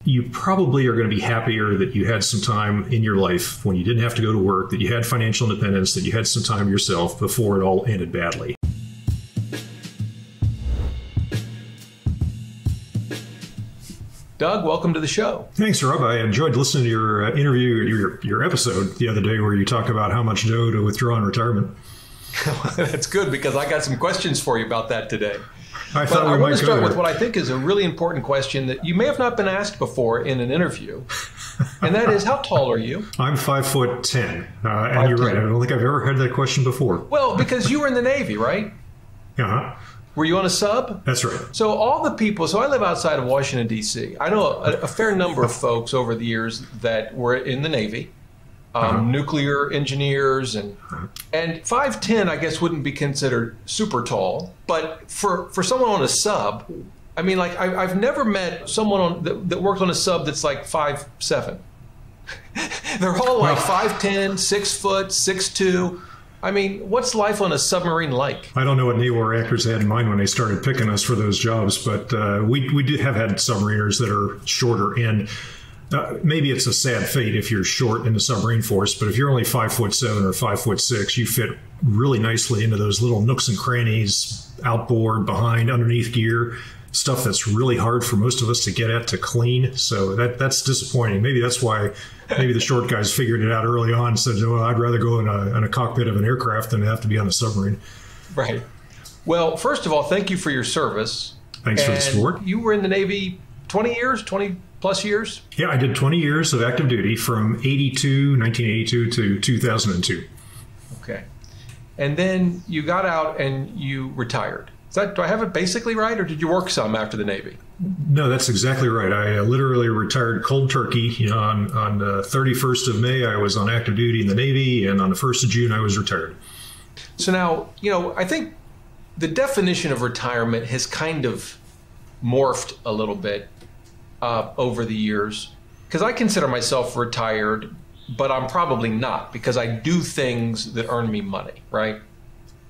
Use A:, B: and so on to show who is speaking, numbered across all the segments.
A: you probably are going to be happier that you had some time in your life when you didn't have to go to work, that you had financial independence, that you had some time yourself before it all ended badly.
B: Doug, welcome to the show.
A: Thanks, Rob. I enjoyed listening to your interview, your episode the other day where you talk about how much dough to withdraw in retirement.
B: That's good because I got some questions for you about that today.
A: I
B: want to start with what I think is a really important question that you may have not been asked before in an interview, and that is, how tall are you?
A: I'm 5'10", and you're right. I don't think I've ever had that question before.
B: Well, because you were in the Navy, right?
A: Uh-huh.
B: Were you on a sub?
A: That's right.
B: So all the people, so I live outside of Washington, D.C. I know a fair number of folks over the years that were in the Navy, nuclear engineers, and 5'10", I guess, wouldn't be considered super tall. But for someone on a sub, I mean, like I've never met someone that worked on a sub that's like 5'7". They're all like 5'10", 6 foot, 6'2". I mean, what's life on a submarine like?
A: I don't know what naval reactors had in mind when they started picking us for those jobs, but we do have had submariners that are shorter. And maybe it's a sad fate if you're short in the submarine force, but if you're only 5'7" or 5'6", you fit really nicely into those little nooks and crannies, outboard, behind, underneath gear, stuff that's really hard for most of us to get at, to clean. So that's disappointing. Maybe that's why the short guys figured it out early on and said, well, I'd rather go in a cockpit of an aircraft than have to be on a submarine.
B: Right. Well, first of all, thank you for your service.
A: Thanks for the support.
B: You were in the Navy 20 plus years?
A: Yeah, I did 20 years of active duty from 1982 to 2002.
B: Okay. And then you got out and you retired. Do I have it basically right, or did you work some after the Navy?
A: No, that's exactly right. I literally retired cold turkey. On the 31st of May, I was on active duty in the Navy, and on the 1st of June, I was retired.
B: So now, I think the definition of retirement has kind of morphed a little bit over the years, because I consider myself retired, but I'm probably not, because I do things that earn me money, right?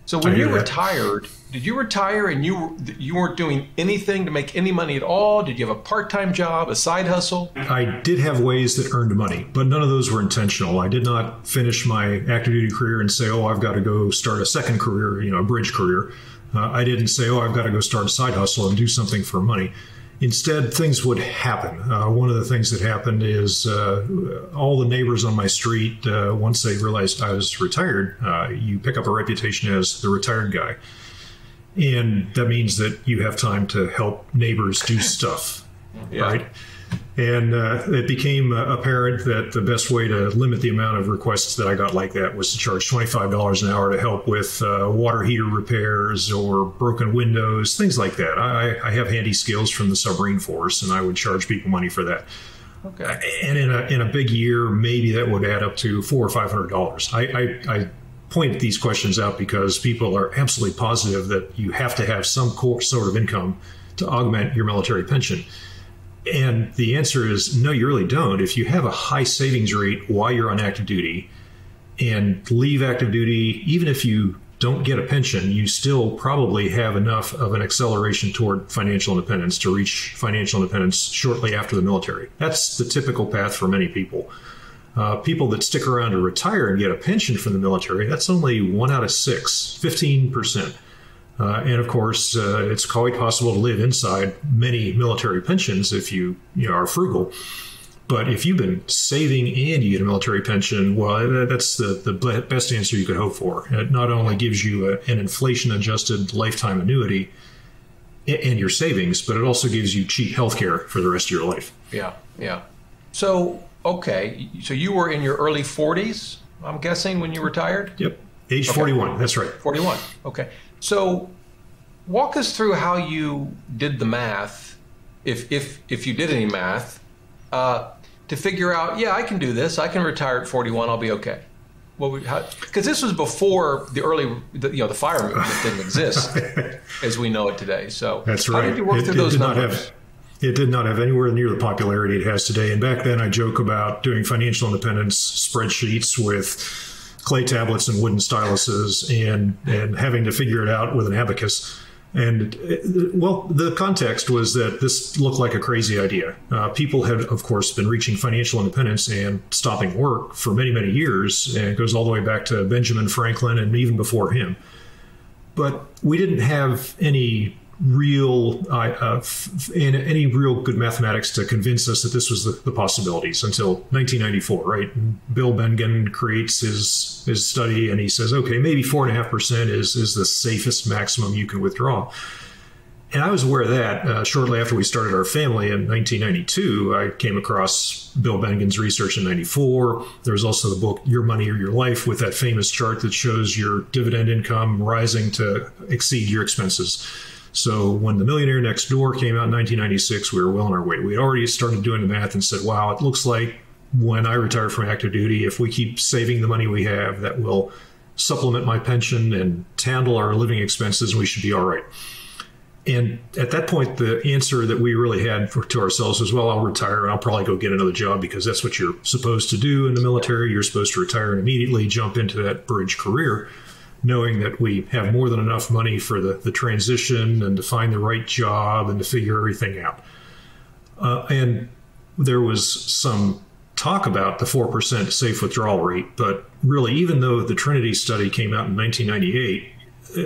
B: So when you retired, did you retire and you weren't doing anything to make any money at all? Did you have a part-time job, a side hustle?
A: I did have ways that earned money, but none of those were intentional. I did not finish my active duty career and say, oh, I've got to go start a second career, a bridge career. I didn't say, oh, I've got to go start a side hustle and do something for money. Instead, things would happen. One of the things that happened is all the neighbors on my street, once they realized I was retired, you pick up a reputation as the retired guy. And that means that you have time to help neighbors do stuff, right? And it became apparent that the best way to limit the amount of requests that I got like that was to charge $25 an hour to help with water heater repairs or broken windows, things like that. I have handy skills from the submarine force, and I would charge people money for that. Okay. And in a big year, maybe that would add up to $400 or $500. I point these questions out because people are absolutely positive that you have to have some sort of income to augment your military pension. And the answer is no, you really don't. If you have a high savings rate while you're on active duty and leave active duty, even if you don't get a pension, you still probably have enough of an acceleration toward financial independence to reach financial independence shortly after the military. That's the typical path for many people. People that stick around to retire and get a pension from the military, that's only 1 out of 6, 15%. And of course, it's quite possible to live inside many military pensions if you are frugal. But if you've been saving and you get a military pension, well, that's the best answer you could hope for. It not only gives you an inflation-adjusted lifetime annuity and your savings, but it also gives you cheap health care for the rest of your life.
B: Yeah. So, okay. So you were in your early 40s, I'm guessing, when you retired?
A: Yep. Age 41. That's right.
B: 41. Okay. So walk us through how you did the math, if you did any math, to figure out, I can do this. I can retire at 41. I'll be okay. Because this was before the fire movement didn't exist as we know it today. So
A: that's right.
B: How did you work through those numbers?
A: It did not have anywhere near the popularity it has today. And back then I joke about doing financial independence spreadsheets with clay tablets and wooden styluses and having to figure it out with an abacus. And, well, the context was that this looked like a crazy idea. People had, of course, been reaching financial independence and stopping work for many, many years. And it goes all the way back to Benjamin Franklin and even before him. But we didn't have any real good mathematics to convince us that this was the possibilities until 1994, right? Bill Bengen creates his study and he says, okay, maybe 4.5% is the safest maximum you can withdraw. And I was aware of that shortly after we started our family in 1992. I came across Bill Bengen's research in 94. There was also the book Your Money or Your Life with that famous chart that shows your dividend income rising to exceed your expenses. So when The Millionaire Next Door came out in 1996, we were well on our way. We had already started doing the math and said, wow, it looks like when I retire from active duty, if we keep saving the money we have, that will supplement my pension and handle our living expenses, we should be all right. And at that point, the answer that we really had to ourselves was, well, I'll retire and I'll probably go get another job because that's what you're supposed to do in the military. You're supposed to retire and immediately jump into that bridge career, knowing that we have more than enough money for the transition and to find the right job and to figure everything out. And there was some talk about the 4% safe withdrawal rate, but really, even though the Trinity study came out in 1998,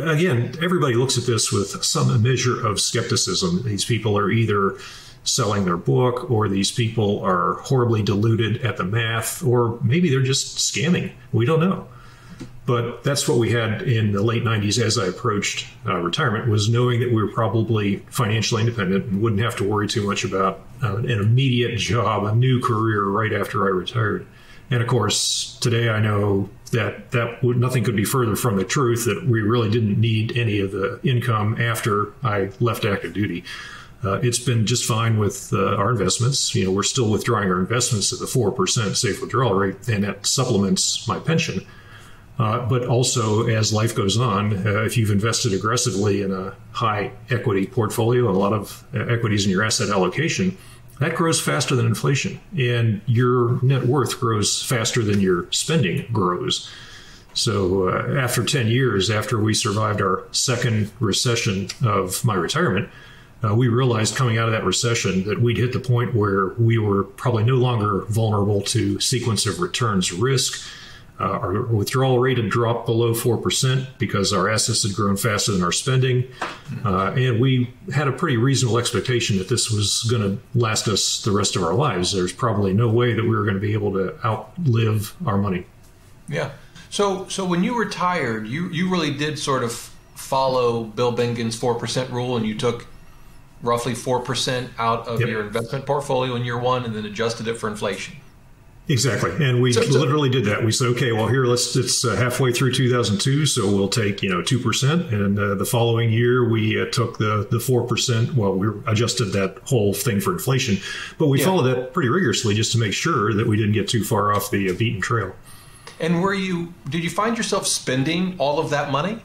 A: again, everybody looks at this with some measure of skepticism. These people are either selling their book, or these people are horribly deluded at the math, or maybe they're just scamming. We don't know. But that's what we had in the late 90s as I approached retirement, was knowing that we were probably financially independent and wouldn't have to worry too much about an immediate job, a new career right after I retired. And of course, today I know that nothing could be further from the truth, that we really didn't need any of the income after I left active duty. It's been just fine with our investments. You know, we're still withdrawing our investments at the 4% safe withdrawal rate, and that supplements my pension. But also, as life goes on, if you've invested aggressively in a high equity portfolio, a lot of equities in your asset allocation, that grows faster than inflation, and your net worth grows faster than your spending grows. So after 10 years, after we survived our second recession of my retirement, we realized coming out of that recession that we'd hit the point where we were probably no longer vulnerable to sequence of returns risk. Our withdrawal rate had dropped below 4% because our assets had grown faster than our spending. And we had a pretty reasonable expectation that this was going to last us the rest of our lives. There's probably no way that we were going to be able to outlive our money.
B: Yeah. So when you retired, you really did sort of follow Bill Bengen's 4% rule, and you took roughly 4% out of your investment portfolio in year one and then adjusted it for inflation.
A: Exactly. And we literally did that. We said, okay, well, here, it's halfway through 2002, so we'll take, 2%. And the following year, we took the 4%. Well, we adjusted that whole thing for inflation. But we followed that pretty rigorously just to make sure that we didn't get too far off the beaten trail.
B: And did you find yourself spending all of that money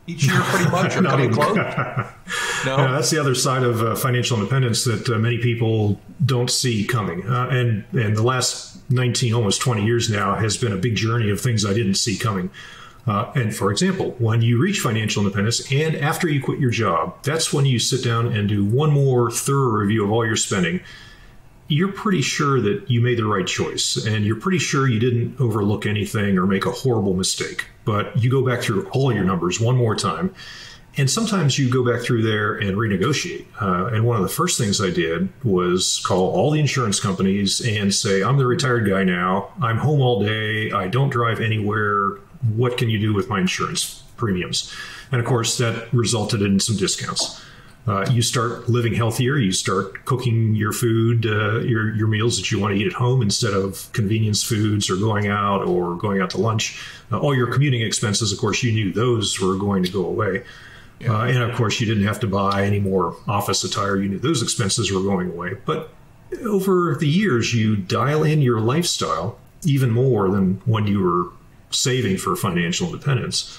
B: each year pretty much, or coming close? No?
A: That's the other side of financial independence that many people don't see coming. And the last 19, almost 20 years now has been a big journey of things I didn't see coming. And for example, when you reach financial independence and after you quit your job, that's when you sit down and do one more thorough review of all your spending. You're pretty sure that you made the right choice, and you're pretty sure you didn't overlook anything or make a horrible mistake. But you go back through all your numbers one more time, and sometimes you go back through there and renegotiate. And one of the first things I did was call all the insurance companies and say, I'm the retired guy now. I'm home all day. I don't drive anywhere. What can you do with my insurance premiums? And of course, that resulted in some discounts. You start living healthier. You start cooking your food, your meals that you want to eat at home instead of convenience foods or going out to lunch. All your commuting expenses, of course, you knew those were going to go away. Yeah. And of course, you didn't have to buy any more office attire. You knew those expenses were going away. But over the years, you dial in your lifestyle even more than when you were saving for financial independence.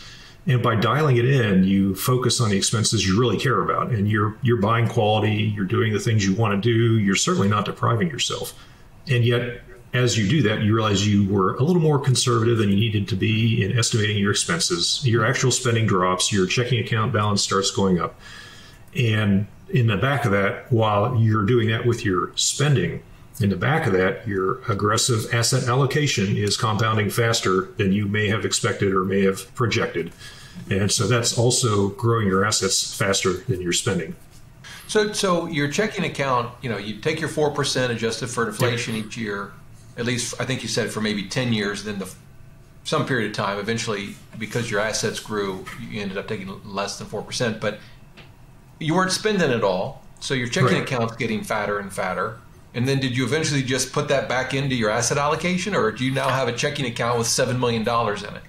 A: And by dialing it in, you focus on the expenses you really care about, and you're buying quality, you're doing the things you want to do, you're certainly not depriving yourself. And yet, as you do that, you realize you were a little more conservative than you needed to be in estimating your expenses. Your actual spending drops, your checking account balance starts going up. And in the back of that, while you're doing that with your spending, in the back of that, your aggressive asset allocation is compounding faster than you may have expected or may have projected. And so that's also growing your assets faster than your spending.
B: So your checking account, you take your 4% adjusted for inflation each year, at least I think you said for maybe 10 years, then some period of time, eventually, because your assets grew, you ended up taking less than 4%, but you weren't spending it all. So your checking account's getting fatter and fatter. And then did you eventually just put that back into your asset allocation, or do you now have a checking account with $7 million in it?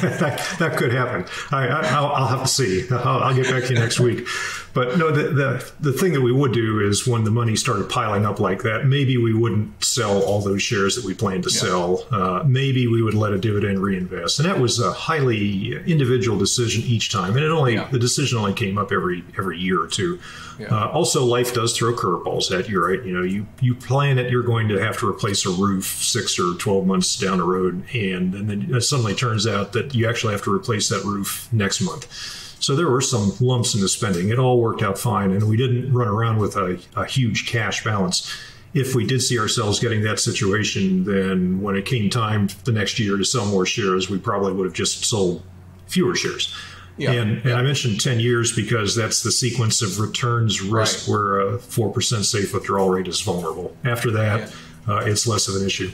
A: that could happen. I'll have to see. I'll get back to you next week. But no, the thing that we would do is when the money started piling up like that, maybe we wouldn't sell all those shares that we planned to sell. Maybe we would let a dividend reinvest. And that was a highly individual decision each time. And the decision only came up every year or two. Yeah. Also, life does throw curveballs at you, right? You plan that you're going to have to replace a roof 6 or 12 months down the road, and then it suddenly turns out that you actually have to replace that roof next month. So there were some lumps in the spending. It all worked out fine, and we didn't run around with a huge cash balance. If we did see ourselves getting that situation, then when it came time the next year to sell more shares, we probably would have just sold fewer shares. Yeah. And I mentioned 10 years because that's the sequence of returns risk where a 4% safe withdrawal rate is vulnerable. After that, it's less of an issue.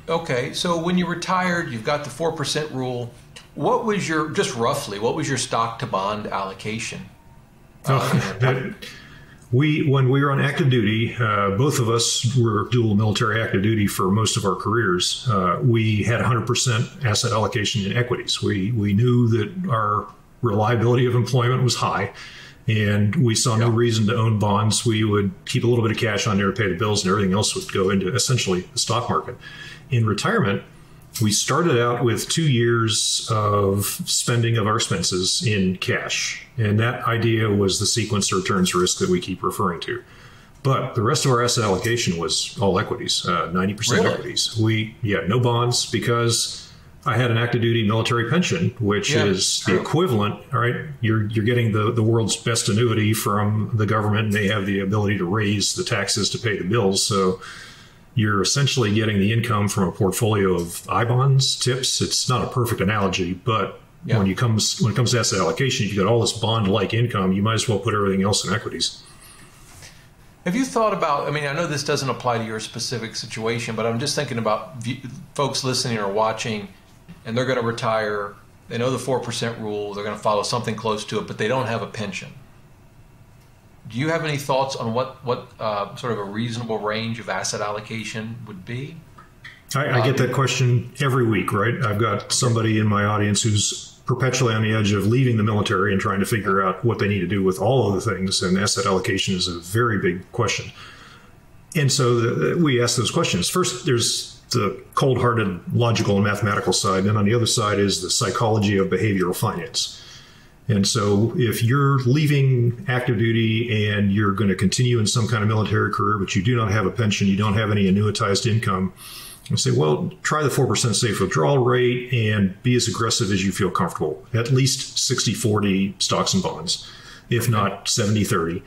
B: Okay, so when you retired, you've got the 4% rule. What was just roughly, what was your stock to bond allocation?
A: When we were on active duty, both of us were dual military active duty for most of our careers. We had 100% asset allocation in equities. We knew that our reliability of employment was high, and we saw no reason to own bonds. We would keep a little bit of cash on there to pay the bills, and everything else would go into essentially the stock market. In retirement, we started out with 2 years of spending of our expenses in cash. And that idea was the sequence of returns risk that we keep referring to. But the rest of our asset allocation was all equities, 90% equities. No bonds, because I had an active duty military pension, which is the equivalent, all right? You're getting the world's best annuity from the government, and they have the ability to raise the taxes to pay the bills. So you're essentially getting the income from a portfolio of I-bonds, TIPS. It's not a perfect analogy, but when it comes to asset allocation, if you've got all this bond-like income, you might as well put everything else in equities.
B: Have you thought about, I know this doesn't apply to your specific situation, but I'm just thinking about folks listening or watching, and they're going to retire. They know the 4% rule. They're going to follow something close to it, but they don't have a pension. Do you have any thoughts on what sort of a reasonable range of asset allocation would be?
A: I get that question every week, right? I've got somebody in my audience who's perpetually on the edge of leaving the military and trying to figure out what they need to do with all of the things, and asset allocation is a very big question. And so we ask those questions. First, there's the cold-hearted, logical, and mathematical side, and on the other side is the psychology of behavioral finance. And so if you're leaving active duty and you're going to continue in some kind of military career, but you do not have a pension, you don't have any annuitized income, I say, well, try the 4% safe withdrawal rate and be as aggressive as you feel comfortable. At least 60-40 stocks and bonds, if not 70-30.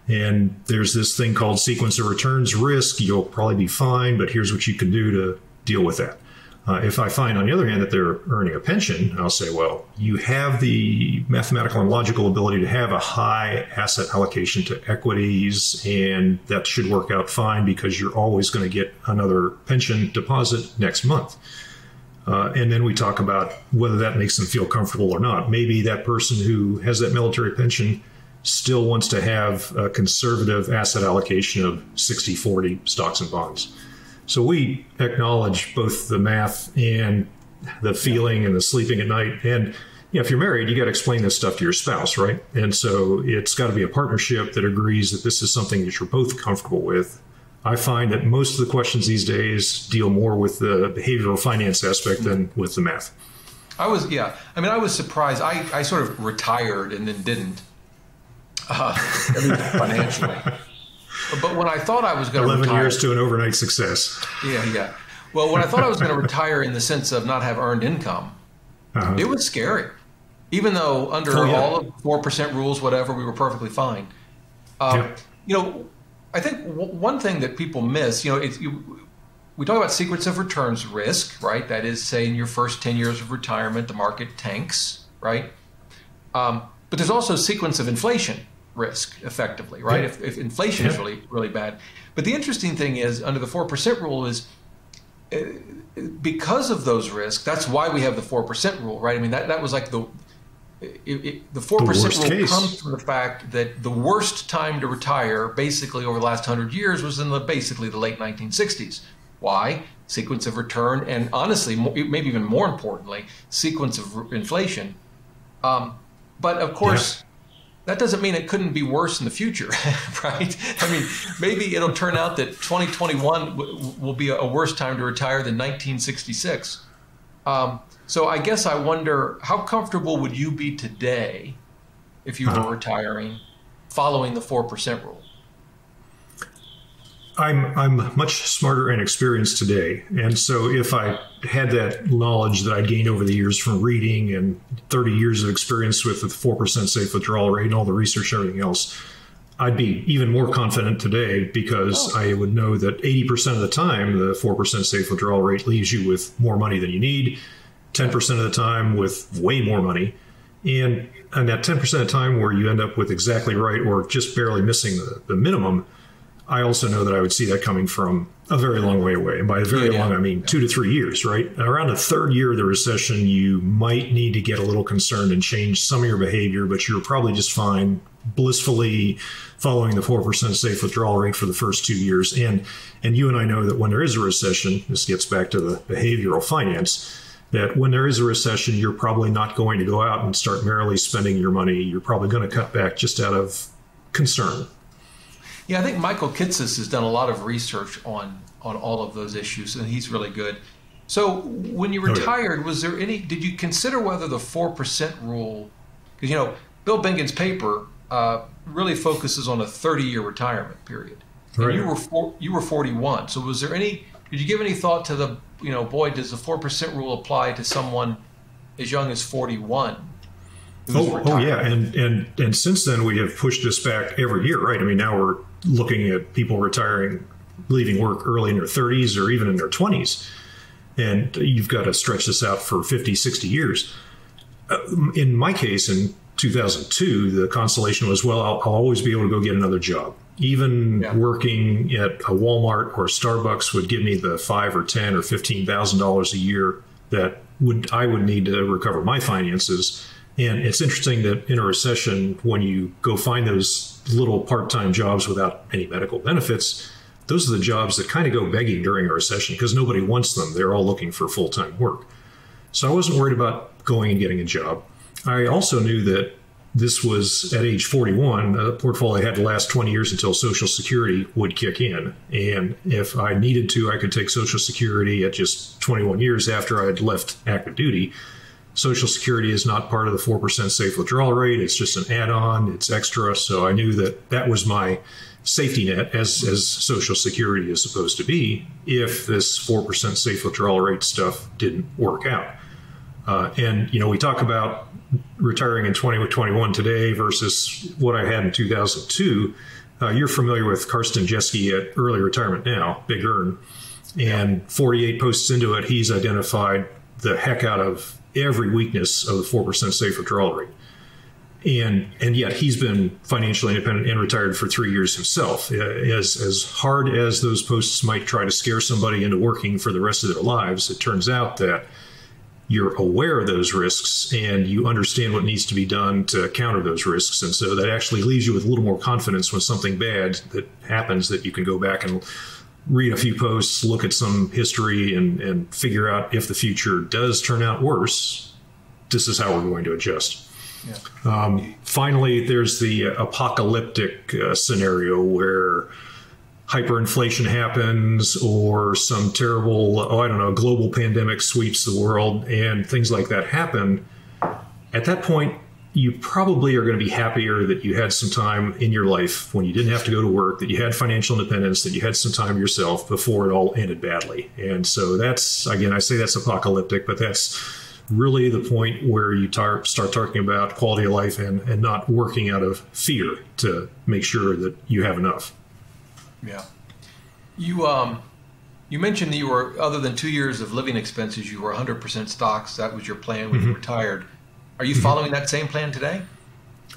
A: And there's this thing called sequence of returns risk. You'll probably be fine, but here's what you can do to deal with that. If I find, on the other hand, that they're earning a pension, I'll say, well, you have the mathematical and logical ability to have a high asset allocation to equities, and that should work out fine because you're always going to get another pension deposit next month. And then we talk about whether that makes them feel comfortable or not. Maybe that person who has that military pension still wants to have a conservative asset allocation of 60-40 stocks and bonds. So we acknowledge both the math and the feeling and the sleeping at night. And if you're married, you got to explain this stuff to your spouse, right? And so it's got to be a partnership that agrees that this is something that you're both comfortable with. I find that most of the questions these days deal more with the behavioral finance aspect than with the math.
B: I was surprised. I sort of retired and then didn't, financially. But when I thought I was going to retire...
A: 11 years to an overnight success.
B: Yeah. Well, when I thought I was going to retire in the sense of not have earned income, it was scary. even though under all of 4% rules, whatever, we were perfectly fine. You know, I think one thing that people miss, we talk about sequence of returns risk, right? That is, say, in your first 10 years of retirement, the market tanks, right? But there's also sequence of inflation risk, effectively, right? If inflation is really, really bad. But the interesting thing is, under the 4% rule is, because of those risks, that's why we have the 4% rule, right? I mean, that was like the 4% rule
A: case
B: comes from the fact that the worst time to retire, basically over the last 100 years, was in basically the late 1960s. Why? Sequence of return, and honestly, maybe even more importantly, sequence of inflation. But of course, that doesn't mean it couldn't be worse in the future, right? I mean, maybe it'll turn out that 2021 will be a worse time to retire than 1966. So I guess I wonder, how comfortable would you be today if you were retiring following the 4% rule?
A: I'm much smarter and experienced today. And so if I had that knowledge that I gained over the years from reading and 30 years of experience with the 4% safe withdrawal rate and all the research and everything else, I'd be even more confident today because I would know that 80% of the time, the 4% safe withdrawal rate leaves you with more money than you need, 10% of the time with way more money. And that 10% of the time where you end up with exactly right or just barely missing the minimum, I also know that I would see that coming from a very long way away. And by very long, I mean 2 to 3 years, right? And around the third year of the recession, you might need to get a little concerned and change some of your behavior, but you're probably just fine, blissfully following the 4% safe withdrawal rate for the first 2 years. And you and I know that when there is a recession, this gets back to the behavioral finance, that when there is a recession, you're probably not going to go out and start merrily spending your money. You're probably going to cut back just out of concern.
B: Yeah, I think Michael Kitces has done a lot of research on all of those issues, and he's really good. So when you retired, was there did you consider whether the 4% rule, because, Bill Bengen's paper really focuses on a 30-year retirement period. And you were 41. So was there did you give any thought to the, boy, does the 4% rule apply to someone as young as 41?
A: Oh yeah, and since then we have pushed this back every year, right? I mean, now we're looking at people retiring, leaving work early in their 30s or even in their 20s, and you've got to stretch this out for 50, 60 years. In my case, in 2002, the consolation was, well, I'll always be able to go get another job. Even working at a Walmart or a Starbucks would give me the $5,000 or $10,000 or $15,000 a year that I would need to recover my finances. And it's interesting that in a recession, when you go find those little part-time jobs without any medical benefits, those are the jobs that kind of go begging during a recession because nobody wants them. They're all looking for full-time work. So I wasn't worried about going and getting a job. I also knew that this was at age 41, a portfolio had to last 20 years until Social Security would kick in. And if I needed to, I could take Social Security at just 21 years after I had left active duty. Social Security is not part of the 4% safe withdrawal rate. It's just an add-on. It's extra. So I knew that was my safety net, as Social Security is supposed to be, if this 4% safe withdrawal rate stuff didn't work out. And we talk about retiring in 2021 today versus what I had in 2002. You're familiar with Karsten Jeske at Early Retirement Now, Big Earn. And 48 posts into it, he's identified the heck out of every weakness of the 4% safe withdrawal rate. And yet he's been financially independent and retired for 3 years himself. As hard as those posts might try to scare somebody into working for the rest of their lives, it turns out that you're aware of those risks and you understand what needs to be done to counter those risks. And so that actually leaves you with a little more confidence when something bad that happens, that you can go back and read a few posts, look at some history, and figure out if the future does turn out worse, this is how we're going to adjust. Yeah. Finally, there's the apocalyptic scenario where hyperinflation happens or some terrible, global pandemic sweeps the world and things like that happen. At that point, you probably are going to be happier that you had some time in your life when you didn't have to go to work, that you had financial independence, that you had some time yourself before it all ended badly. And so that's, again, I say that's apocalyptic, but that's really the point where you start talking about quality of life and not working out of fear to make sure that you have enough.
B: Yeah. You mentioned that you were, other than 2 years of living expenses, you were 100% stocks. That was your plan when you retired. Are you following that same plan today?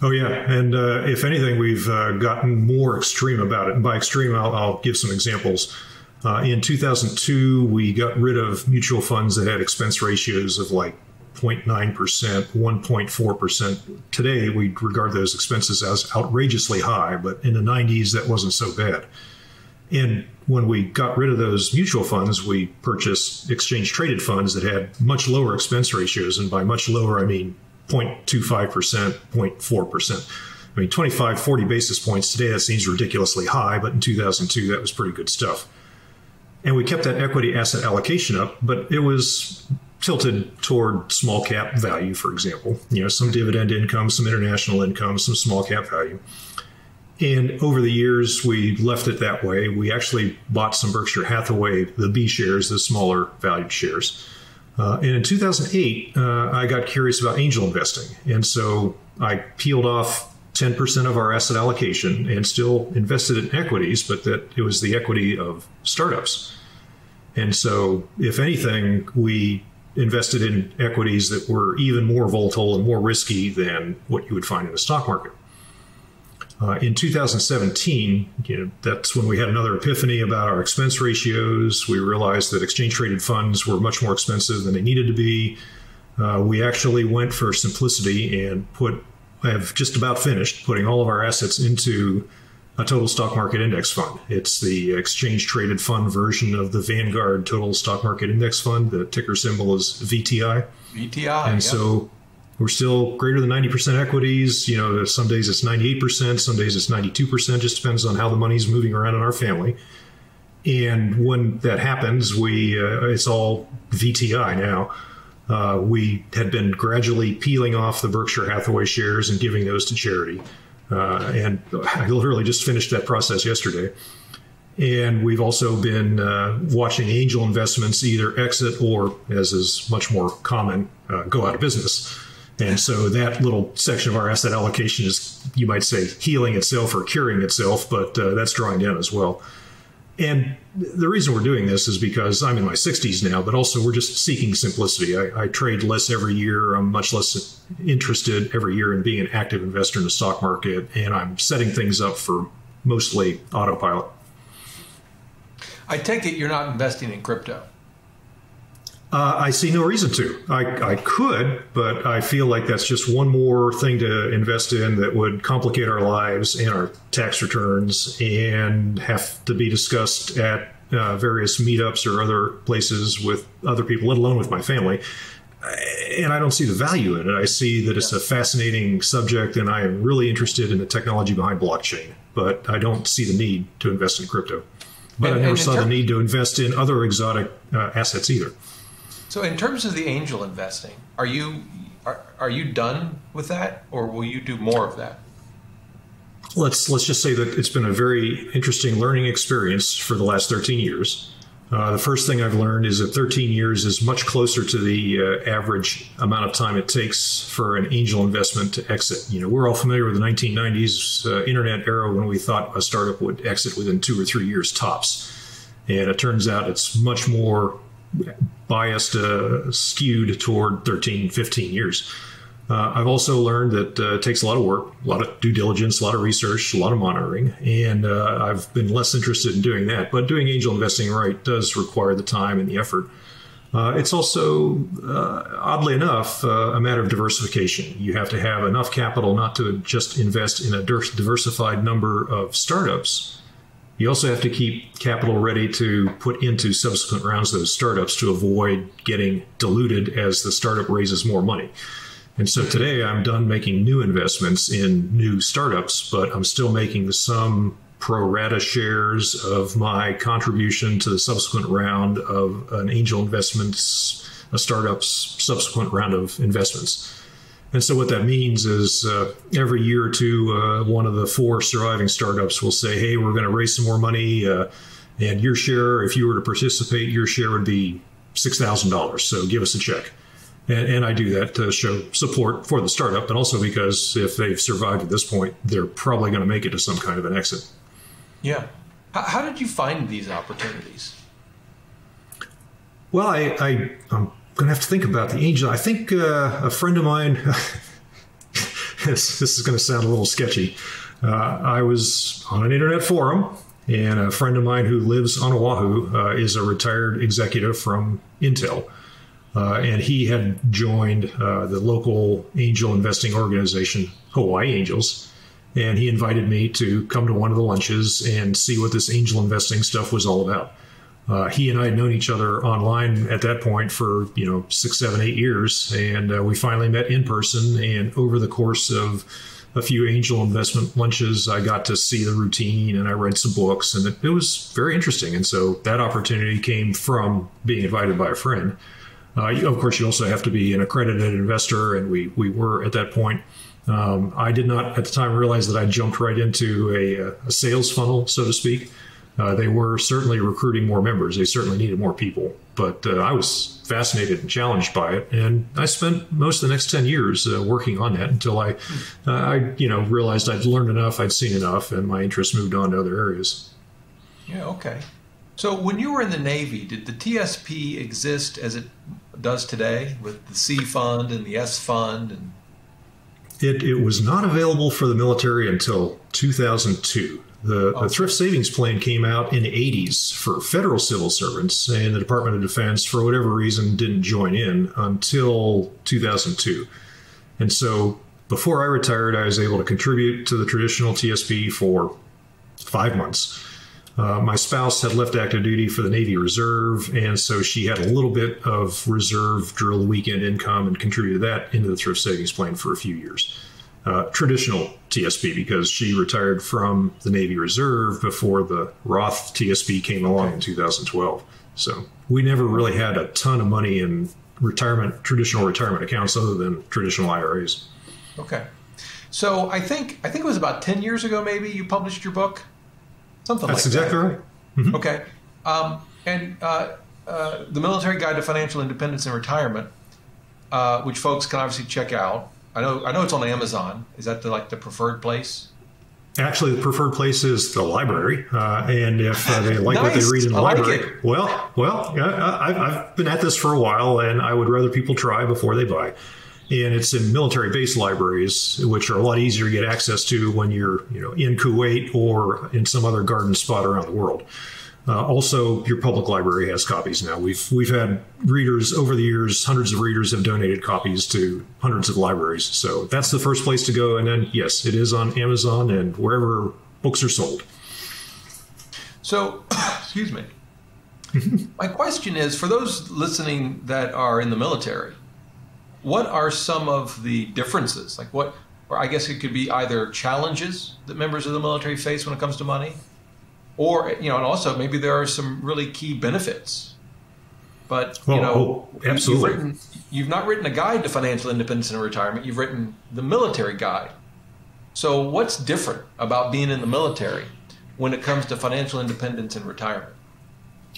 A: Oh, yeah. And if anything, we've gotten more extreme about it. And by extreme, I'll give some examples. In 2002, we got rid of mutual funds that had expense ratios of like 0.9%, 1.4%. Today, we regard those expenses as outrageously high, but in the 90s, that wasn't so bad. And when we got rid of those mutual funds, we purchased exchange-traded funds that had much lower expense ratios. And by much lower, I mean 0.25%, 0.4%. I mean, 25, 40 basis points today, that seems ridiculously high, but in 2002, that was pretty good stuff. And we kept that equity asset allocation up, but it was tilted toward small cap value, for example. Some dividend income, some international income, some small cap value. And over the years, we left it that way. We actually bought some Berkshire Hathaway, the B shares, the smaller valued shares. And in 2008, I got curious about angel investing. And so I peeled off 10% of our asset allocation and still invested in equities, but that it was the equity of startups. And so, if anything, we invested in equities that were even more volatile and more risky than what you would find in the stock market. In 2017, that's when we had another epiphany about our expense ratios. We realized that exchange-traded funds were much more expensive than they needed to be. We actually went for simplicity and have just about finished putting all of our assets into a total stock market index fund. It's the exchange-traded fund version of the Vanguard Total Stock Market Index Fund. The ticker symbol is VTI.
B: VTI,
A: and so we're still greater than 90% equities. Some days it's 98%, some days it's 92%. Just depends on how the money's moving around in our family. And when that happens, it's all VTI now. We had been gradually peeling off the Berkshire Hathaway shares and giving those to charity. And I literally just finished that process yesterday. And we've also been watching angel investments either exit or, as is much more common, go out of business. And so that little section of our asset allocation is, you might say, healing itself or curing itself, but that's drawing down as well. And the reason we're doing this is because I'm in my 60s now, but also we're just seeking simplicity. I trade less every year. I'm much less interested every year in being an active investor in the stock market, and I'm setting things up for mostly autopilot.
B: I take it you're not investing in crypto.
A: I see no reason to. I could, but I feel like that's just one more thing to invest in that would complicate our lives and our tax returns and have to be discussed at various meetups or other places with other people, let alone with my family. And I don't see the value in it. I see that it's a fascinating subject, and I am really interested in the technology behind blockchain, but I don't see the need to invest in crypto. But I never saw the need to invest in other exotic assets either.
B: So in terms of the angel investing, are you done with that, or will you do more of that?
A: Let's just say that it's been a very interesting learning experience for the last 13 years. The first thing I've learned is that 13 years is much closer to the average amount of time it takes for an angel investment to exit. We're all familiar with the 1990s internet era when we thought a startup would exit within 2 or 3 years tops. And it turns out it's much more biased, skewed toward 13, 15 years. I've also learned that it takes a lot of work, a lot of due diligence, a lot of research, a lot of monitoring, and I've been less interested in doing that. But doing angel investing right does require the time and the effort. It's also, oddly enough, a matter of diversification. You have to have enough capital not to just invest in a diversified number of startups. You also have to keep capital ready to put into subsequent rounds of those startups to avoid getting diluted as the startup raises more money. And so today I'm done making new investments in new startups, but I'm still making some pro rata shares of my contribution to the subsequent round of an angel investments, a startup's subsequent round of investments. And so what that means is every year or two, one of the 4 surviving startups will say, hey, we're going to raise some more money. And your share, if you were to participate, your share would be $6,000. So give us a check. And I do that to show support for the startup, but also because if they've survived at this point, they're probably going to make it to some kind of an exit.
B: Yeah. How did you find these opportunities?
A: Well, I'm going to have to think about the angel. I think a friend of mine, this is going to sound a little sketchy. I was on an internet forum, and a friend of mine who lives on Oahu is a retired executive from Intel. And he had joined the local angel investing organization, Hawaii Angels. And he invited me to come to one of the lunches and see what this angel investing stuff was all about. He and I had known each other online at that point for, 6, 7, 8 years. And we finally met in person. And over the course of a few angel investment lunches, I got to see the routine and I read some books, and it was very interesting. And so that opportunity came from being invited by a friend. Of course, you also have to be an accredited investor, and we were at that point. I did not at the time realize that I jumped right into a sales funnel, so to speak. They were certainly recruiting more members. They certainly needed more people. But I was fascinated and challenged by it. And I spent most of the next 10 years working on that until I realized I'd learned enough, I'd seen enough, and my interest moved on to other areas.
B: Yeah, okay. So when you were in the Navy, did the TSP exist as it does today with the C fund and the S fund? And
A: It was not available for the military until 2002. The Thrift Savings Plan came out in the 80s for federal civil servants, and the Department of Defense, for whatever reason, didn't join in until 2002. And so before I retired, I was able to contribute to the traditional TSP for 5 months. My spouse had left active duty for the Navy Reserve, and so she had a little bit of reserve drill weekend income and contributed that into the Thrift Savings Plan for a few years. Traditional TSP, because she retired from the Navy Reserve before the Roth TSP came along in 2012. So we never really had a ton of money in traditional retirement accounts other than traditional IRAs.
B: Okay. So I think it was about 10 years ago, maybe, you published your book? Something
A: That's
B: like that.
A: exactly right. Mm-hmm.
B: Okay. And The Military Guide to Financial Independence and Retirement, which folks can obviously check out. I know it's on Amazon. Is that the preferred place?
A: Actually, the preferred place is the library. And if they like
B: Nice.
A: what they read in the
B: I like
A: library,
B: it.
A: I've been at this for a while, and I would rather people try before they buy. And it's in military-based libraries, which are a lot easier to get access to when you're, in Kuwait or in some other garden spot around the world. Also, your public library has copies now. We've had readers over the years. Hundreds of readers have donated copies to hundreds of libraries. So that's the first place to go. And then, yes, it is on Amazon and wherever books are sold.
B: So, excuse me. My question is, for those listening that are in the military, what are some of the differences? Or I guess it could be either challenges that members of the military face when it comes to money, or, and also maybe there are some really key benefits. But,
A: absolutely.
B: You've not written a guide to financial independence and retirement. You've written the military guide. So what's different about being in the military when it comes to financial independence and retirement?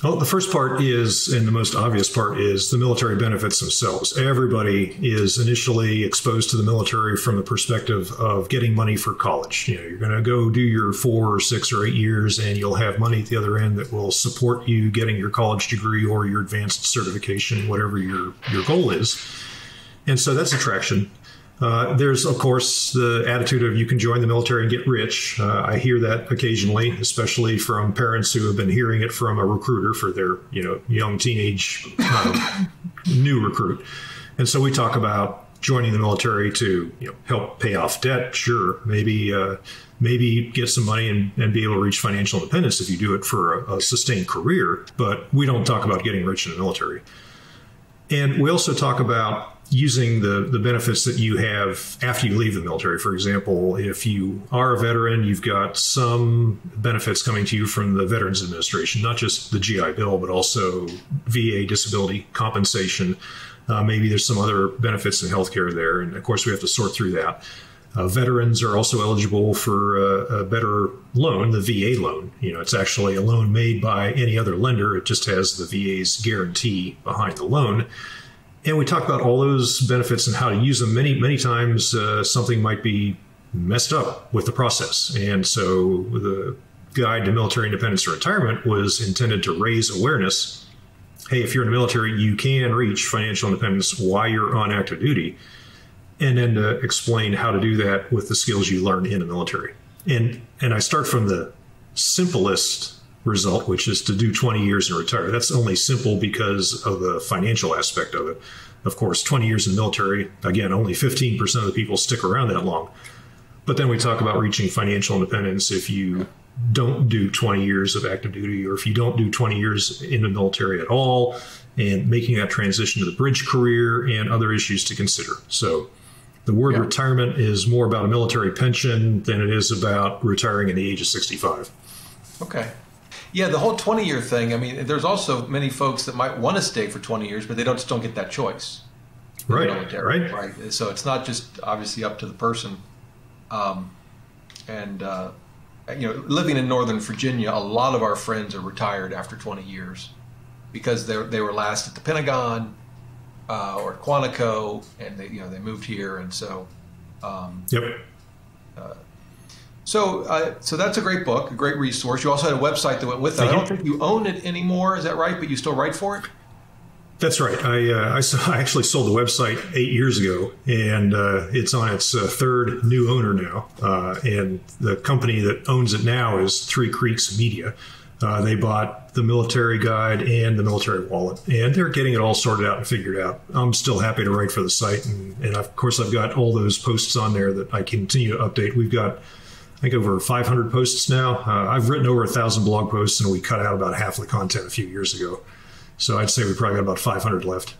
A: Well, the first part is, and the most obvious part is, the military benefits themselves. Everybody is initially exposed to the military from the perspective of getting money for college. You're going to go do your 4 or 6 or 8 years, and you'll have money at the other end that will support you getting your college degree or your advanced certification, whatever your goal is. And so that's attraction. There's, of course, the attitude of you can join the military and get rich. I hear that occasionally, especially from parents who have been hearing it from a recruiter for their, young teenage new recruit. And so we talk about joining the military to help pay off debt. Sure, maybe get some money and be able to reach financial independence if you do it for a sustained career. But we don't talk about getting rich in the military. And we also talk about using the benefits that you have after you leave the military. For example, if you are a veteran, you've got some benefits coming to you from the Veterans Administration, not just the GI Bill, but also VA disability compensation. Maybe there's some other benefits in healthcare there. And of course, we have to sort through that. Veterans are also eligible for a better loan, the VA loan. It's actually a loan made by any other lender. It just has the VA's guarantee behind the loan. And we talk about all those benefits and how to use them. Many times something might be messed up with the process. And so the Guide to Military Independence and Retirement was intended to raise awareness. Hey, if you're in the military, you can reach financial independence while you're on active duty. And then to explain how to do that with the skills you learn in the military. And I start from the simplest result, which is to do 20 years and retire. That's only simple because of the financial aspect of it. Of course, 20 years in the military, again, only 15% of the people stick around that long. But then we talk about reaching financial independence if you don't do 20 years of active duty, or if you don't do 20 years in the military at all, and making that transition to the bridge career and other issues to consider. So the word retirement is more about a military pension than it is about retiring at the age of 65.
B: Okay. Yeah, the whole 20-year thing, I mean, there's also many folks that might want to stay for 20 years, but they just don't get that choice.
A: Right,
B: right. So it's not just obviously up to the person. Living in Northern Virginia, a lot of our friends are retired after 20 years because they were last at the Pentagon or at Quantico, and they moved here, and so. So that's a great book, a great resource. You also had a website that went with it. I don't think you own it anymore. Is that right? But you still write for it?
A: That's right. I actually sold the website 8 years ago, and it's on its third new owner now. And the company that owns it now is Three Creeks Media. They bought the Military Guide and the Military Wallet, and they're getting it all sorted out and figured out. I'm still happy to write for the site, and of course I've got all those posts on there that I continue to update. We've got, I think, over 500 posts now. I've written over 1,000 blog posts, and we cut out about half of the content a few years ago. So I'd say we probably got about 500 left.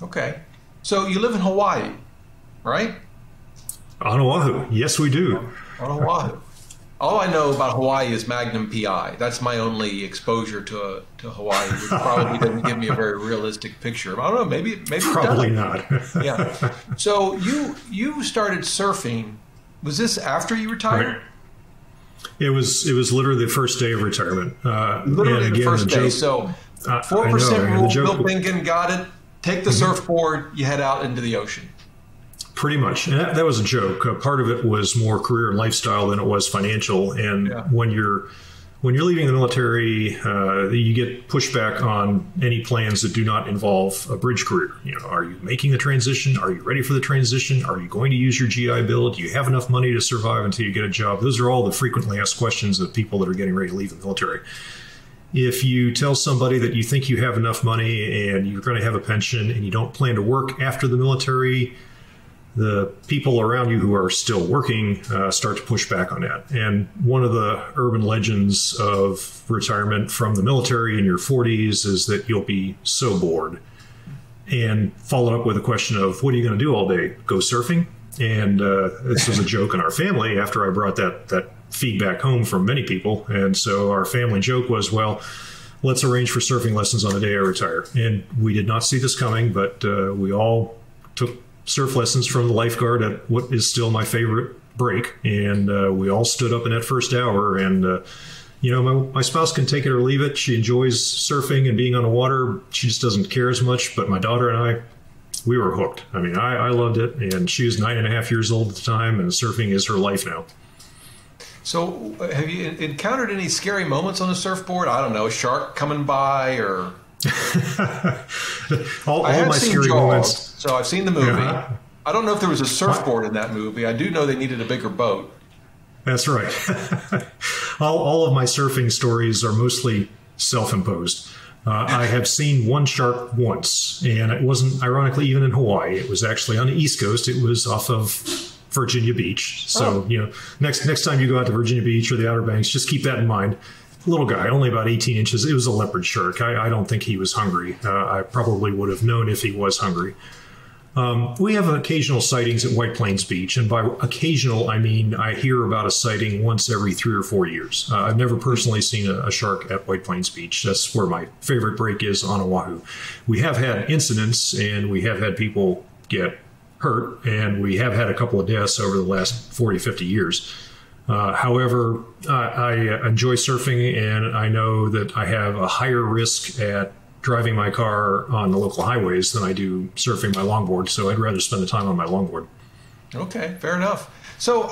B: Okay. So you live in Hawaii, right?
A: On Oahu. Yes, we do.
B: On Oahu. All I know about Hawaii is Magnum PI. That's my only exposure to Hawaii, which probably doesn't give me a very realistic picture. I don't know. Maybe
A: probably not.
B: Yeah. So you started surfing. Was this after you retired?
A: Right. It was literally the first day of retirement.
B: Literally the first day. So 4% rule. Bill Bingham got it. Take the surfboard. You head out into the ocean.
A: Pretty much. And that was a joke. Part of it was more career and lifestyle than it was financial. And when you're leaving the military, you get pushback on any plans that do not involve a bridge career. Are you making the transition? Are you ready for the transition? Are you going to use your GI Bill? Do you have enough money to survive until you get a job? Those are all the frequently asked questions of people that are getting ready to leave the military. If you tell somebody that you think you have enough money and you're going to have a pension and you don't plan to work after the military, the people around you who are still working start to push back on that. And one of the urban legends of retirement from the military in your 40s is that you'll be so bored. And followed up with a question of, what are you going to do all day? Go surfing? And this was a joke in our family after I brought that feedback home from many people. And so our family joke was, well, let's arrange for surfing lessons on the day I retire. And we did not see this coming, but we all took surf lessons from the lifeguard at what is still my favorite break. And we all stood up in that first hour. And, my spouse can take it or leave it. She enjoys surfing and being on the water. She just doesn't care as much. But my daughter and I, we were hooked. I mean, I loved it. And she was 9.5 years old at the time, and surfing is her life now.
B: So have you encountered any scary moments on the surfboard? I don't know, a shark coming by or...
A: all my scary moments.
B: So I've seen the movie. Yeah. I don't know if there was a surfboard in that movie. I do know they needed a bigger boat. That's
A: right. all of my surfing stories are mostly self-imposed. I have seen one shark once, and it wasn't, ironically, even in Hawaii. It was actually on the East Coast. It was off of Virginia Beach. So, next time you go out to Virginia Beach or the Outer Banks, just keep that in mind. Little guy, only about 18 inches. It was a leopard shark. I don't think he was hungry. I probably would have known if he was hungry. We have occasional sightings at White Plains Beach. And by occasional, I mean I hear about a sighting once every 3 or 4 years. I've never personally seen a shark at White Plains Beach. That's where my favorite break is, on Oahu. We have had incidents, and we have had people get hurt, and we have had a couple of deaths over the last 40, 50 years. However, I enjoy surfing, and I know that I have a higher risk at driving my car on the local highways than I do surfing my longboard. So I'd rather spend the time on my longboard.
B: Okay, fair enough. So,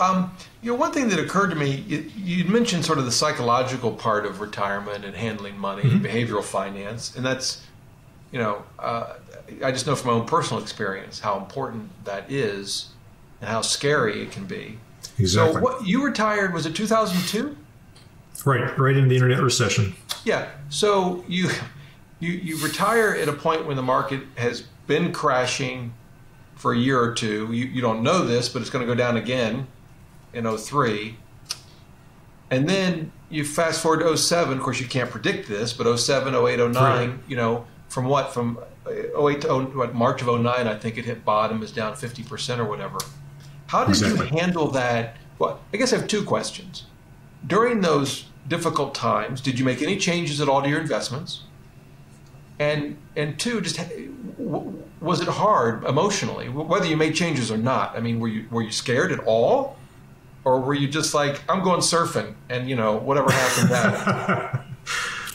B: one thing that occurred to me, you'd mentioned sort of the psychological part of retirement and handling money, behavioral finance, and that's, I just know from my own personal experience how important that is and how scary it can be.
A: Exactly.
B: So you retired, was it 2002?
A: Right in the internet recession.
B: Yeah. So you retire at a point when the market has been crashing for a year or two. You don't know this, but it's going to go down again in 2003. And then you fast forward to 2007. Of course, you can't predict this, but 2007, 2008, 2009,
A: right.
B: From 2008 to March of 2009, I think it hit bottom, is down 50% or whatever. How did you handle that? Well, I guess I have two questions. During those difficult times, did you make any changes at all to your investments? And two, just was it hard emotionally, whether you made changes or not? I mean, were you scared at all, or were you just like, I'm going surfing, and whatever happened happened?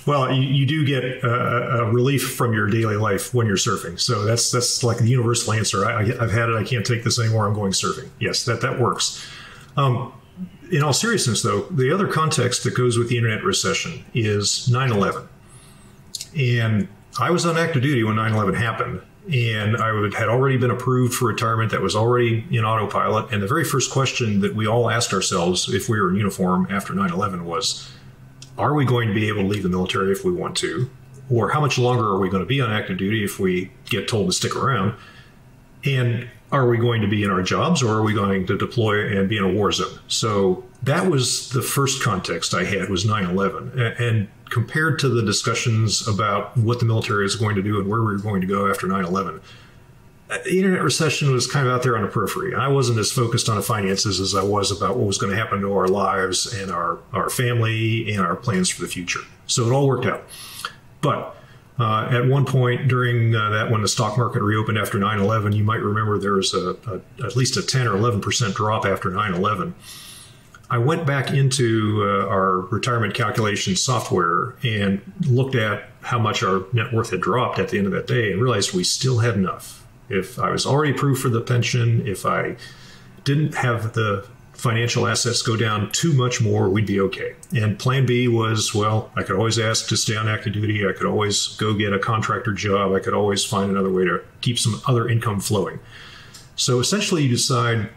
A: Well, you do get a relief from your daily life when you're surfing. So that's like the universal answer. I've had it. I can't take this anymore. I'm going surfing. Yes, that works. In all seriousness, though, the other context that goes with the internet recession is 9/11. And I was on active duty when 9/11 happened. And I had already been approved for retirement. That was already in autopilot. And the very first question that we all asked ourselves if we were in uniform after 9/11 was, are we going to be able to leave the military if we want to? Or how much longer are we going to be on active duty if we get told to stick around? And are we going to be in our jobs, or are we going to deploy and be in a war zone? So that was the first context I had, was 9/11. And compared to the discussions about what the military is going to do and where we were going to go after 9/11, the internet recession was kind of out there on the periphery. I wasn't as focused on the finances as I was about what was going to happen to our lives and our family and our plans for the future. So it all worked out. But at one point during that, when the stock market reopened after 9/11, you might remember there was at least a 10 or 11% drop after 9/11. I went back into our retirement calculation software and looked at how much our net worth had dropped at the end of that day and realized we still had enough. If I was already approved for the pension, if I didn't have the financial assets go down too much more, we'd be okay. And plan B was, well, I could always ask to stay on active duty. I could always go get a contractor job. I could always find another way to keep some other income flowing. So essentially you decide,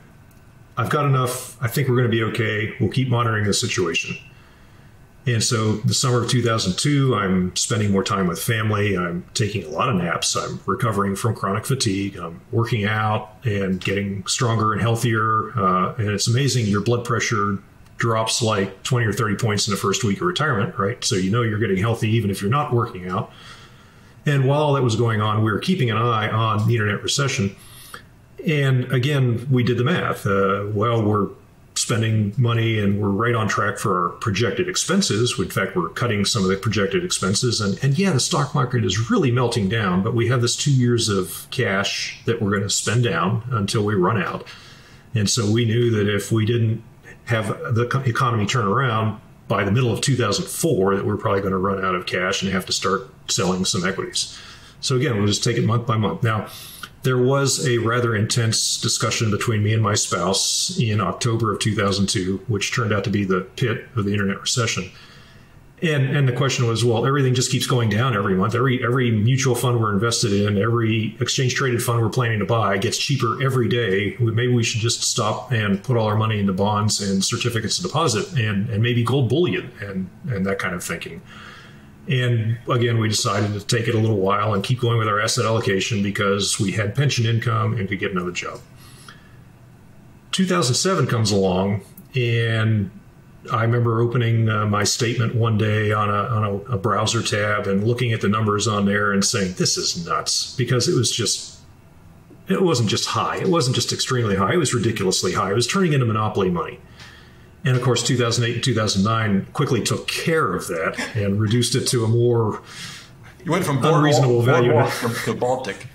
A: I've got enough. I think we're going to be okay. We'll keep monitoring the situation. And so the summer of 2002, I'm spending more time with family. I'm taking a lot of naps. I'm recovering from chronic fatigue. I'm working out and getting stronger and healthier. And it's amazing. Your blood pressure drops like 20 or 30 points in the first week of retirement, right? So you're getting healthy even if you're not working out. And while all that was going on, we were keeping an eye on the internet recession. And again, we did the math. We're spending money and we're right on track for our projected expenses. In fact, we're cutting some of the projected expenses. And yeah, the stock market is really melting down, but we have this 2 years of cash that we're going to spend down until we run out. And so we knew that if we didn't have the economy turn around by the middle of 2004, that we're probably going to run out of cash and have to start selling some equities. So again, we'll just take it month by month. Now, there was a rather intense discussion between me and my spouse in October of 2002, which turned out to be the pit of the internet recession. And the question was, well, everything just keeps going down every month. Every mutual fund we're invested in, every exchange traded fund we're planning to buy gets cheaper every day. Maybe we should just stop and put all our money into bonds and certificates of deposit and maybe gold bullion and that kind of thinking. And again, we decided to take it a little while and keep going with our asset allocation because we had pension income and could get another job. 2007 comes along, and I remember opening my statement one day on a browser tab and looking at the numbers on there and saying, this is nuts, because it wasn't just high. It wasn't just extremely high. It was ridiculously high. It was turning into monopoly money. And of course, 2008 and 2009 quickly took care of that and reduced it to a more unreasonable value
B: to Baltic.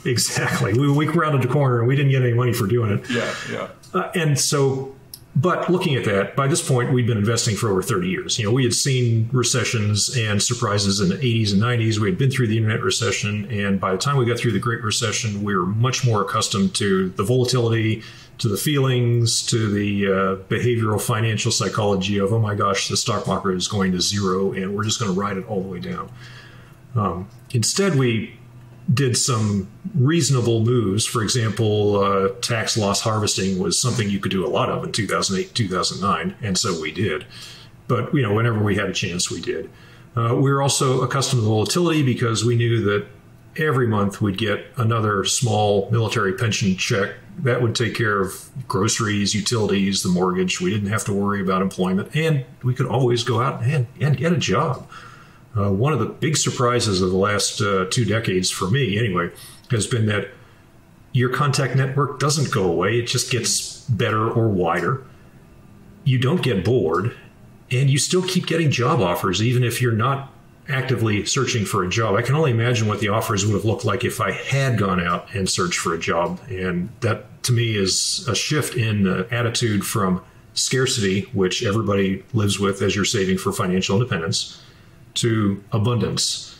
A: Exactly. We rounded the corner and we didn't get any money for doing it.
B: Yeah.
A: And so But looking at that, by this point, we'd been investing for over 30 years. We had seen recessions and surprises in the 80s and 90s. We had been through the internet recession. And by the time we got through the Great Recession, we were much more accustomed to the volatility, to the feelings, to the behavioral financial psychology of, oh my gosh, the stock market is going to zero and we're just going to ride it all the way down. Instead, we did some reasonable moves. For example, tax loss harvesting was something you could do a lot of in 2008, 2009, and so we did. But whenever we had a chance, we did. We were also accustomed to volatility because we knew that every month we'd get another small military pension check that would take care of groceries, utilities, the mortgage. We didn't have to worry about employment, and we could always go out and get a job. One of the big surprises of the last 2 decades, for me anyway, has been that your contact network doesn't go away. It just gets better or wider. You don't get bored, and you still keep getting job offers, even if you're not actively searching for a job. I can only imagine what the offers would have looked like if I had gone out and searched for a job. And that, to me, is a shift in the attitude from scarcity, which everybody lives with as you're saving for financial independence, to abundance.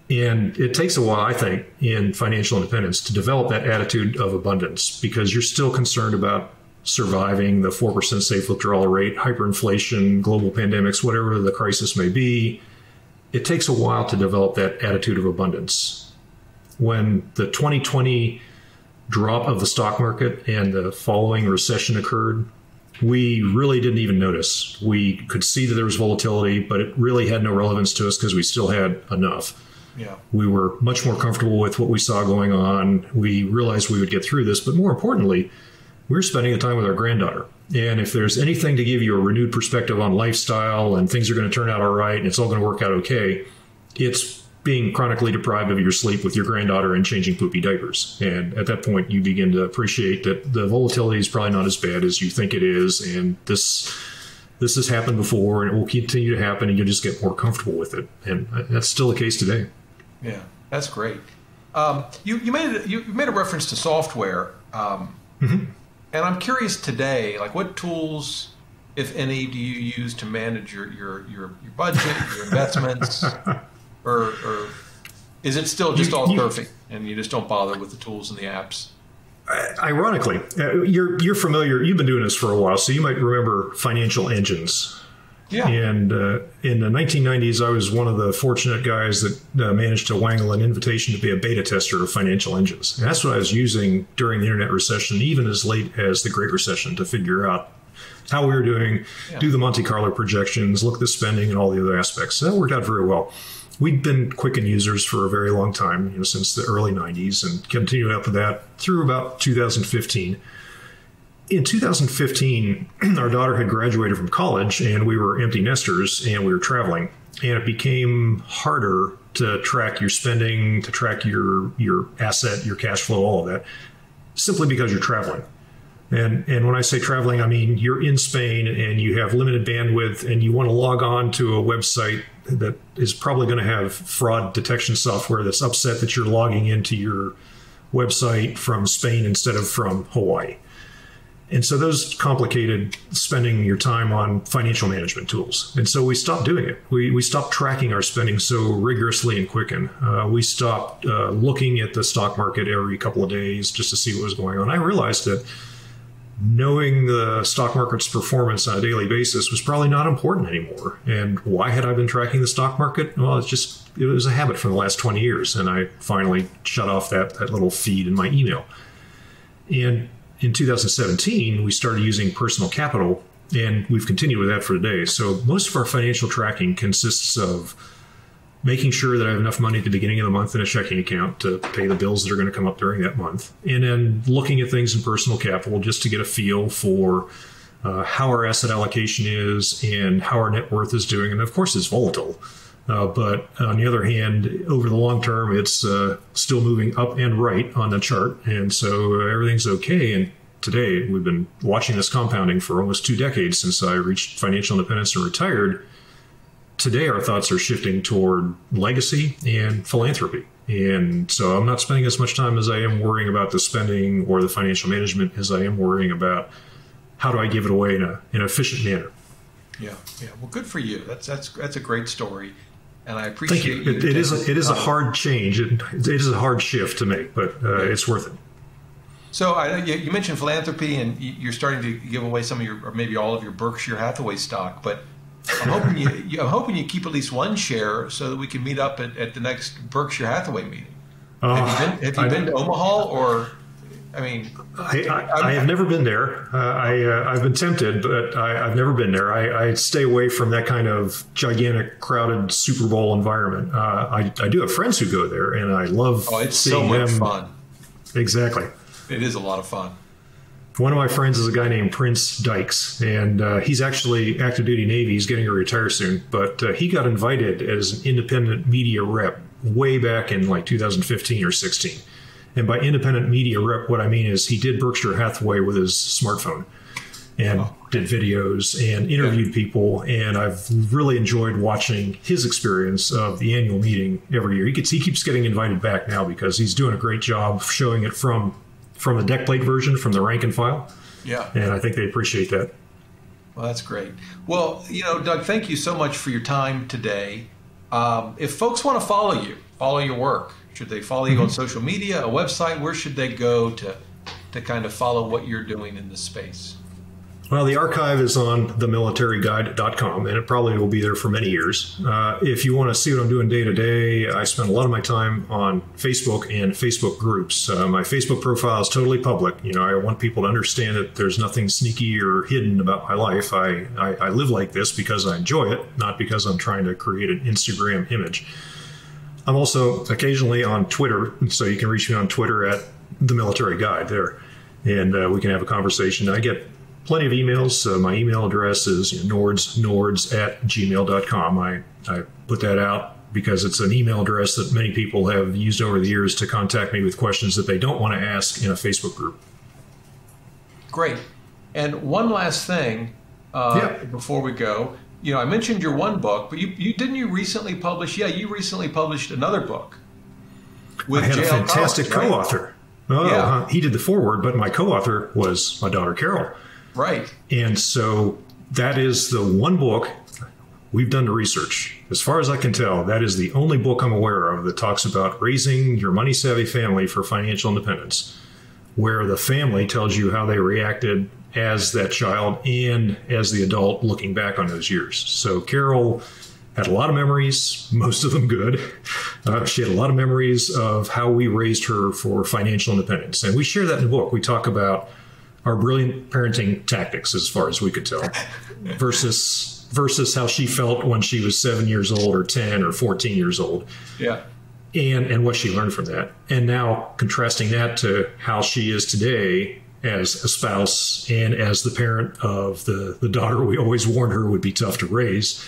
A: And it takes a while, I think, in financial independence to develop that attitude of abundance, because you're still concerned about surviving the 4% safe withdrawal rate, hyperinflation, global pandemics, whatever the crisis may be. It takes a while to develop that attitude of abundance. When the 2020 drop of the stock market and the following recession occurred, we really didn't even notice. We could see that there was volatility, but it really had no relevance to us because we still had enough.
B: Yeah.
A: We were much more comfortable with what we saw going on. We realized we would get through this, but more importantly, we were spending the time with our granddaughter. And if there's anything to give you a renewed perspective on lifestyle and things are going to turn out all right and it's all going to work out okay, it's being chronically deprived of your sleep with your granddaughter and changing poopy diapers. And at that point, you begin to appreciate that the volatility is probably not as bad as you think it is. And this has happened before, and it will continue to happen, and you'll just get more comfortable with it. And that's still the case today.
B: Yeah, that's great. You made a reference to software.
A: Mm-hmm.
B: And I'm curious today, like what tools, if any, do you use to manage your budget, your investments? Or is it still just all perfect and you just don't bother with the tools and the apps?
A: Ironically, you're familiar. You've been doing this for a while, so you might remember financial engines.
B: Yeah.
A: And in the 1990s, I was one of the fortunate guys that managed to wangle an invitation to be a beta tester of financial engines. And that's what I was using during the internet recession, even as late as the Great Recession, to figure out how we were doing, do the Monte Carlo projections, look at the spending and all the other aspects. So that worked out very well. We'd been Quicken users for a very long time, since the early 90s, and continued up with that through about 2015. In 2015, our daughter had graduated from college, and we were empty nesters, and we were traveling. And it became harder to track your spending, to track your asset, your cash flow, all of that, simply because you're traveling. And when I say traveling, I mean you're in Spain and you have limited bandwidth and you want to log on to a website that is probably going to have fraud detection software that's upset that you're logging into your website from Spain instead of from Hawaii. And so those complicated spending your time on financial management tools. And so we stopped doing it. We stopped tracking our spending so rigorously in Quicken. We stopped looking at the stock market every couple of days just to see what was going on. I realized that knowing the stock market's performance on a daily basis was probably not important anymore. And why had I been tracking the stock market? Well, it was a habit for the last 20 years. And I finally shut off that little feed in my email. And in 2017, we started using Personal Capital, and we've continued with that for today. So most of our financial tracking consists of making sure that I have enough money at the beginning of the month in a checking account to pay the bills that are going to come up during that month. And then looking at things in Personal Capital just to get a feel for how our asset allocation is and how our net worth is doing. And of course, it's volatile. But on the other hand, over the long term, it's still moving up and right on the chart. And so everything's okay. And today, we've been watching this compounding for almost 2 decades since I reached financial independence and retired. Today, our thoughts are shifting toward legacy and philanthropy. And so I'm not spending as much time as I am worrying about the spending or the financial management as I am worrying about how do I give it away in an efficient manner.
B: Yeah. Well, good for you. That's a great story, and I appreciate
A: you. It is a hard change. It is a hard shift to make, but it's worth it.
B: So you mentioned philanthropy, and you're starting to give away some of your, or maybe all of your Berkshire Hathaway stock. But I'm hoping you keep at least one share so that we can meet up at the next Berkshire Hathaway meeting. Have you been to Omaha, or? I mean,
A: I have never been there. I've been tempted, but I've never been there. I stay away from that kind of gigantic, crowded Super Bowl environment. I do have friends who go there, and I love
B: it's
A: seeing
B: so much
A: them.
B: Fun.
A: Exactly.
B: It is a lot of fun.
A: One of my friends is a guy named Prince Dykes, and he's actually active duty Navy. He's getting to retire soon, but he got invited as an independent media rep way back in like 2015 or 16. And by independent media rep, what I mean is he did Berkshire Hathaway with his smartphone and did videos and interviewed people. And I've really enjoyed watching his experience of the annual meeting every year. He keeps getting invited back now because he's doing a great job showing it from the deck plate version, from the rank and file. Yeah. And I think they appreciate that.
B: Well, that's great. Well, Doug, thank you so much for your time today. If folks want to follow your work, should they follow you on social media, a website? Where should they go to kind of follow what you're doing in this space?
A: Well, the archive is on themilitaryguide.com, and it probably will be there for many years. If you want to see what I'm doing day to day, I spend a lot of my time on Facebook and Facebook groups. My Facebook profile is totally public. I want people to understand that there's nothing sneaky or hidden about my life. I live like this because I enjoy it, not because I'm trying to create an Instagram image. I'm also occasionally on Twitter, so you can reach me on Twitter at The Military Guide there, and we can have a conversation. I get plenty of emails. My email address is nords@gmail.com. I put that out because it's an email address that many people have used over the years to contact me with questions that they don't want to ask in a Facebook group.
B: Great. And one last thing before we go. I mentioned your one book, but you recently publish? Yeah, you recently published another book.
A: I had a fantastic co-author. Right? He did the foreword, but my co-author was my daughter Carol.
B: Right.
A: And so that is the one book. We've done the research. As far as I can tell, that is the only book I'm aware of that talks about raising your money-savvy family for financial independence, where the family tells you how they reacted as that child and as the adult looking back on those years. So Carol had a lot of memories, most of them good. She had a lot of memories of how we raised her for financial independence. And we share that in the book. We talk about our brilliant parenting tactics, as far as we could tell, versus how she felt when she was 7 years old or 10 or 14 years old.
B: Yeah.
A: And what she learned from that. And now contrasting that to how she is today as a spouse and as the parent of the daughter we always warned her would be tough to raise.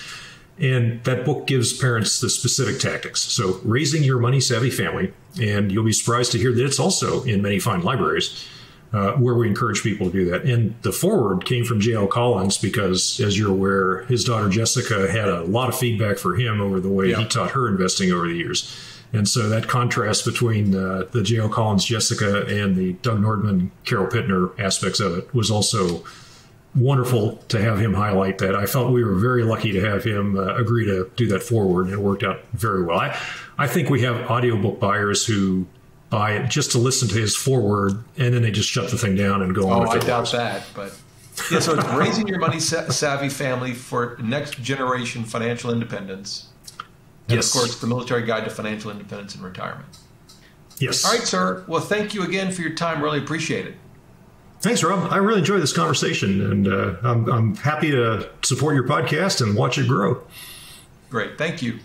A: And that book gives parents the specific tactics. So raising your money-savvy family, and you'll be surprised to hear that it's also in many fine libraries where we encourage people to do that. And the foreword came from J.L. Collins because, as you're aware, his daughter Jessica had a lot of feedback for him over the way he taught her investing over the years. And so that contrast between the J.L. Collins, Jessica, and the Doug Nordman, Carol Pittner aspects of it was also wonderful to have him highlight that. I felt we were very lucky to have him agree to do that forward, and it worked out very well. I think we have audiobook buyers who buy it just to listen to his forward, and then they just shut the thing down and go on with their
B: lives. I doubt that, but yeah, so it's raising your money-savvy family for next generation financial independence. And of course, the Military Guide to Financial Independence and Retirement.
A: Yes.
B: All right, sir. Well, thank you again for your time. Really appreciate it.
A: Thanks, Rob. I really enjoyed this conversation, and I'm happy to support your podcast and watch it grow.
B: Great. Thank you.